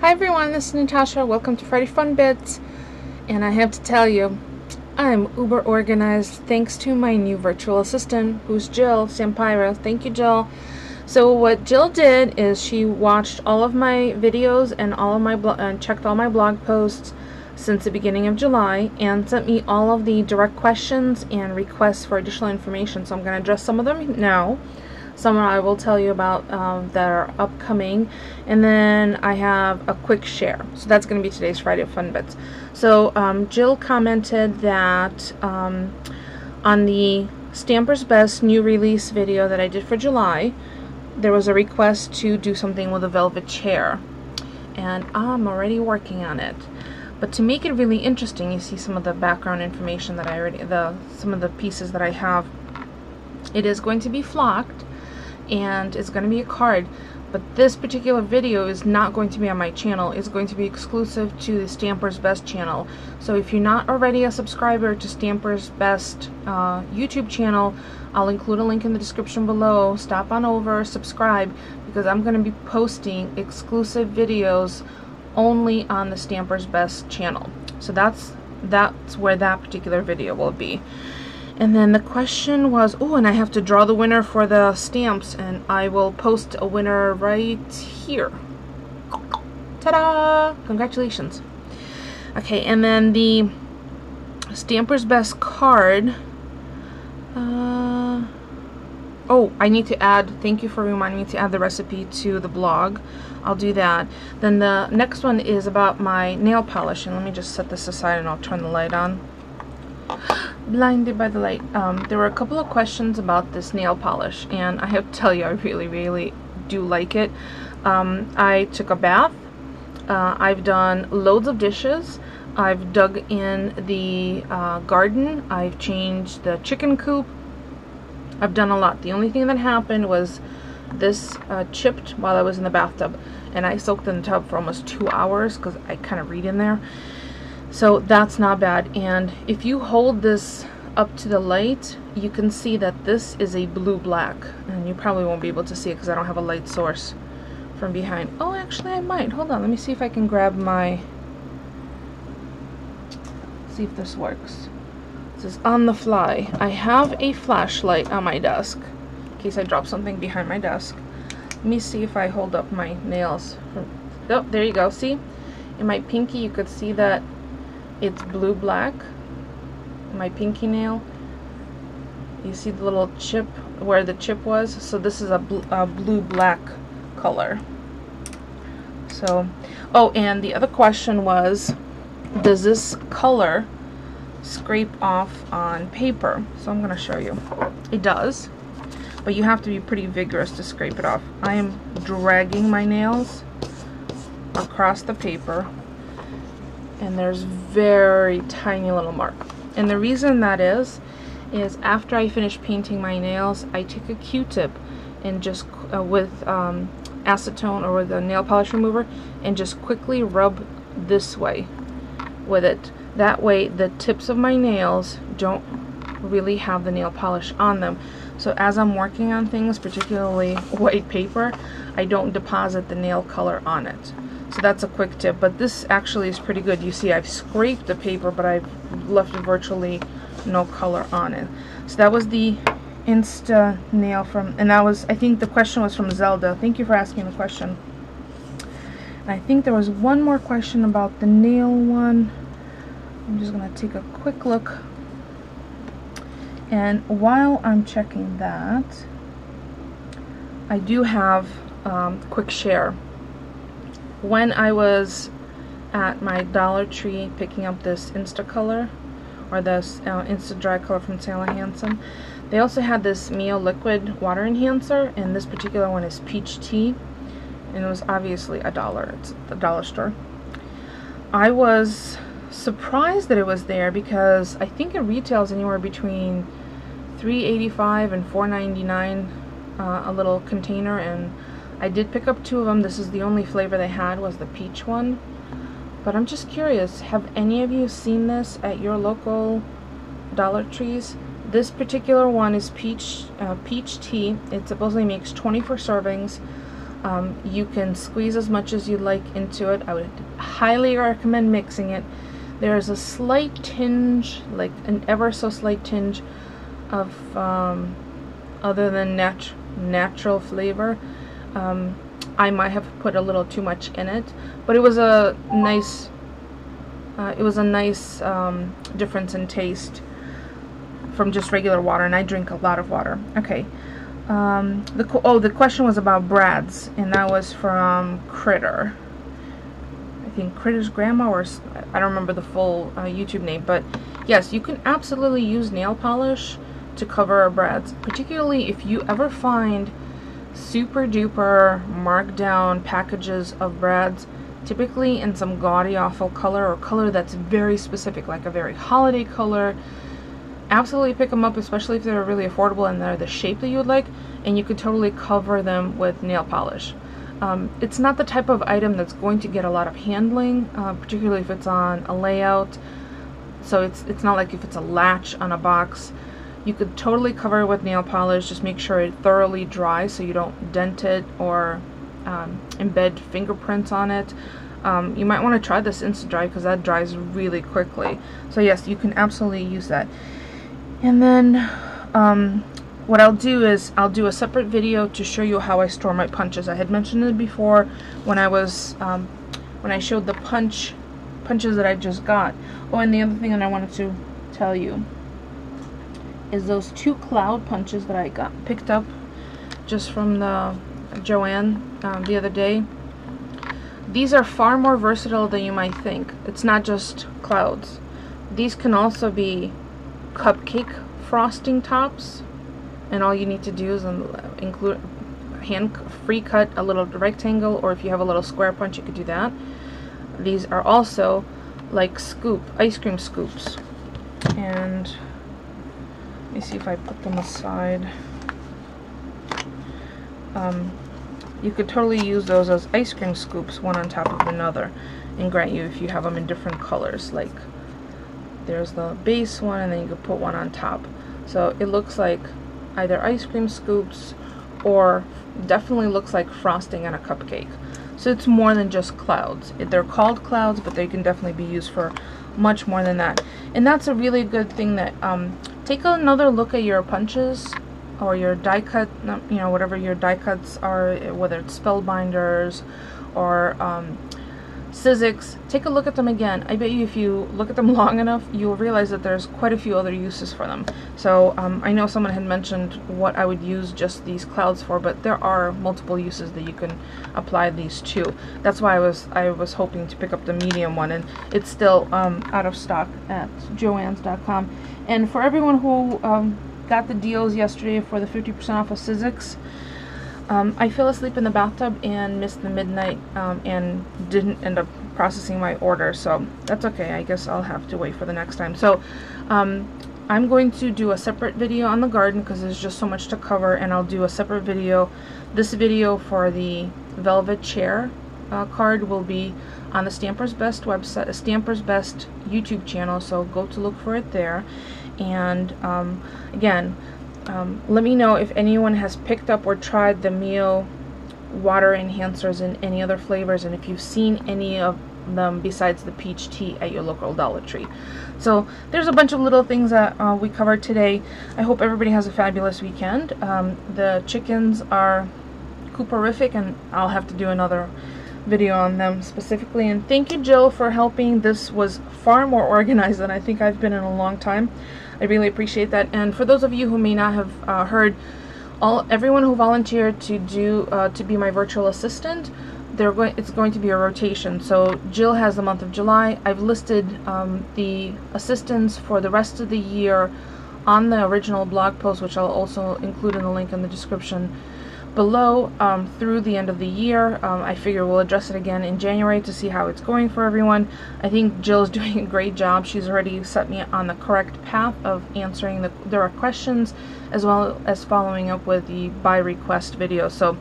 Hi everyone, this is Natasha. Welcome to Friday Funbits. And I have to tell you, I'm uber organized thanks to my new virtual assistant, who's Jill Sampira. Thank you, Jill. So what Jill did is she watched all of my videos and all of my checked all my blog posts since the beginning of July and sent me all of the direct questions and requests for additional information. So I'm going to address some of them now. Some I will tell you about that are upcoming, and then I have a quick share. So that's going to be today's Friday Funbits. So Jill commented that on the Stampers Best new release video that I did for July, there was a request to do something with a velvet chair, and I'm already working on it. But to make it really interesting, you see some of the background information that I already, some of the pieces that I have. It is going to be flocked, and it's going to be a card, but this particular video is not going to be on my channel. It's going to be exclusive to the Stampers Best channel. So if you're not already a subscriber to Stampers Best YouTube channel, I'll include a link in the description below. Stop on over, subscribe, because I'm going to be posting exclusive videos only on the Stampers Best channel. So that's where that particular video will be. And then the question was, oh, and I have to draw the winner for the stamps, and I will post a winner right here. Ta-da! Congratulations. Okay, and then the Stampers Best card. Oh, I need to add, thank you for reminding me to add the recipe to the blog. I'll do that. Then the next one is about my nail polish, and let me just set this aside and I'll turn the light on. Blinded by the light. There were a couple of questions about this nail polish, and I have to tell you, I really do like it. I took a bath. I've done loads of dishes. I've dug in the garden. I've changed the chicken coop. I've done a lot. The only thing that happened was this chipped while I was in the bathtub, and I soaked in the tub for almost 2 hours because I kind of read in there. So that's not bad. And if you hold this up to the light, you can see that this is a blue-black, and you probably won't be able to see it because I don't have a light source from behind. Oh, actually I might. Hold on, let me see if I can grab my, see if this works. This is on the fly. I have a flashlight on my desk in case I drop something behind my desk. Let me see if I hold up my nails. Oh, there you go. See, in my pinky you could see that it's blue-black. My pinky nail, you see the little chip where the chip was, so this is a blue-black color. So, oh, and the other question was, does this color scrape off on paper? So I'm going to show you. It does, but you have to be pretty vigorous to scrape it off. I am dragging my nails across the paper, and there's very tiny little mark. And the reason that is after I finish painting my nails, I take a Q-tip and just with acetone or with a nail polish remover, and just quickly rub this way with it. That way the tips of my nails don't really have the nail polish on them. So as I'm working on things, particularly white paper, I don't deposit the nail color on it. So that's a quick tip, but this actually is pretty good. You see I've scraped the paper, but I've left virtually no color on it. So that was the Insta nail from, and that was, I think the question was from Zelda. Thank you for asking the question. And I think there was one more question about the nail one. I'm just going to take a quick look. And while I'm checking that, I do have quick share. When I was at my Dollar Tree picking up this Instacolor, or this Insta Dry Color from Sally Hansen, they also had this Mio Liquid Water Enhancer, and this particular one is Peach Tea, and it was obviously $1. It's at the dollar store. I was surprised that it was there because I think it retails anywhere between $3.85 and $4.99 a little container, and I did pick up 2 of them. This is the only flavor they had, was the peach one. But I'm just curious, have any of you seen this at your local Dollar Trees? This particular one is peach tea. It supposedly makes 24 servings. You can squeeze as much as you like into it. I would highly recommend mixing it. There is a slight tinge, like an ever so slight tinge of other than natural flavor. I might have put a little too much in it, but it was a nice difference in taste from just regular water, and I drink a lot of water. Okay. The question was about brads, and that was from Critter. I think Critter's grandma, or I don't remember the full YouTube name, but yes, you can absolutely use nail polish to cover brads, particularly if you ever find super duper marked down packages of brads, typically in some gaudy awful color or color that's very specific, like a very holiday color. Absolutely pick them up, especially if they're really affordable and they're the shape that you would like, and you could totally cover them with nail polish. It's not the type of item that's going to get a lot of handling, particularly if it's on a layout. So it's not like if it's a latch on a box. You could totally cover it with nail polish. Just make sure it thoroughly dries so you don't dent it or embed fingerprints on it. You might want to try this instant dry because that dries really quickly. So yes, you can absolutely use that. And then what I'll do is I'll do a separate video to show you how I store my punches. I had mentioned it before when I was when I showed the punches that I just got. Oh, and the other thing that I wanted to tell you is those 2 cloud punches that I picked up just from the Joann the other day. These are far more versatile than you might think. It's not just clouds. These can also be cupcake frosting tops, and all you need to do is include free cut a little rectangle, or if you have a little square punch, you could do that. These are also like ice cream scoops, and let me see if I put them aside. You could totally use those as ice cream scoops, one on top of another, and grant you if you have them in different colors, like there's the base one and then you could put one on top. So it looks like either ice cream scoops or definitely looks like frosting on a cupcake. So it's more than just clouds. They're called clouds, but they can definitely be used for much more than that. And that's a really good thing that take another look at your punches or your die cut, you know, whatever your die cuts are, whether it's spellbinders or Sizzix. Take a look at them again. I bet you if you look at them long enough, you'll realize that there's quite a few other uses for them. So I know someone had mentioned what I would use just these clouds for, but there are multiple uses that you can apply these to. That's why I was hoping to pick up the medium one, and it's still out of stock at joanns.com. And for everyone who got the deals yesterday for the 50% off of Sizzix, I fell asleep in the bathtub and missed the midnight and didn't end up processing my order, so that's okay. I guess I'll have to wait for the next time. So I'm going to do a separate video on the garden because there's just so much to cover, and I'll do a separate video. This video for the velvet chair card will be on the Stampers Best website, Stampers Best YouTube channel, so go to look for it there. And again, let me know if anyone has picked up or tried the Mio water enhancers in any other flavors, and if you've seen any of them besides the peach tea at your local Dollar Tree. So there's a bunch of little things that we covered today. I hope everybody has a fabulous weekend. The chickens are cooperific, and I'll have to do another video on them specifically. And thank you, Jill, for helping. This was far more organized than I think I've been in a long time. I really appreciate that. And for those of you who may not have heard, everyone who volunteered to be my virtual assistant, it's going to be a rotation. So Jill has the month of July. I've listed the assistants for the rest of the year on the original blog post, which I'll also include in the link in the description below, through the end of the year. I figure we'll address it again in January to see how it's going for everyone. I think Jill's doing a great job. She's already set me on the correct path of answering the questions, as well as following up with the by request video. So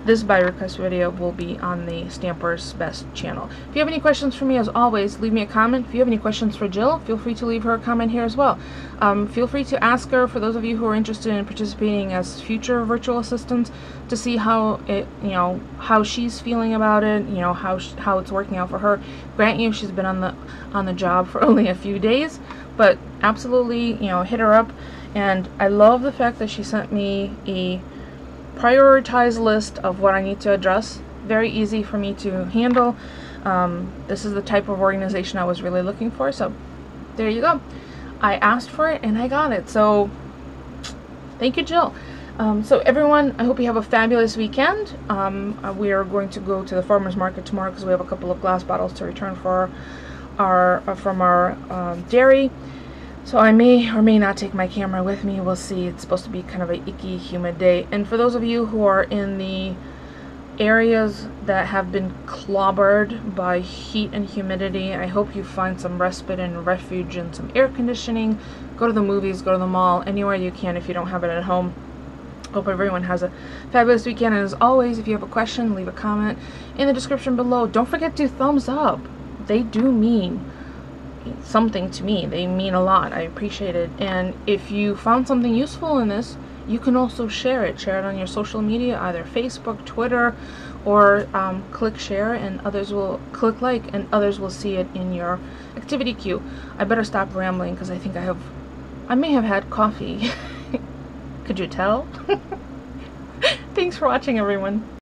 this by request video will be on the Stamper's Best channel. If you have any questions for me, as always, leave me a comment. If you have any questions for Jill, feel free to leave her a comment here as well. Feel free to ask her, for those of you who are interested in participating as future virtual assistants, to see how it, how she's feeling about it, how it's working out for her. Grant you, she's been on the job for only a few days, but absolutely, hit her up. And I love the fact that she sent me a prioritized list of what I need to address. Very easy for me to handle. This is the type of organization I was really looking for, so there you go. I asked for it and I got it, so thank you, Jill. So everyone, I hope you have a fabulous weekend. We are going to go to the farmer's market tomorrow because we have a couple of glass bottles to return for from our dairy. So I may or may not take my camera with me. We'll see. It's supposed to be kind of an icky, humid day. And for those of you who are in the areas that have been clobbered by heat and humidity, I hope you find some respite and refuge and some air conditioning. Go to the movies, go to the mall, anywhere you can if you don't have it at home. Hope everyone has a fabulous weekend. And as always, if you have a question, leave a comment in the description below. Don't forget to thumbs up. They do mean something to me. They mean a lot. I appreciate it. And if you found something useful in this, you can also share it on your social media, either Facebook, Twitter, or click share and others will click like and others will see it in your activity queue. I better stop rambling because I think I may have had coffee. Could you tell? Thanks for watching, everyone.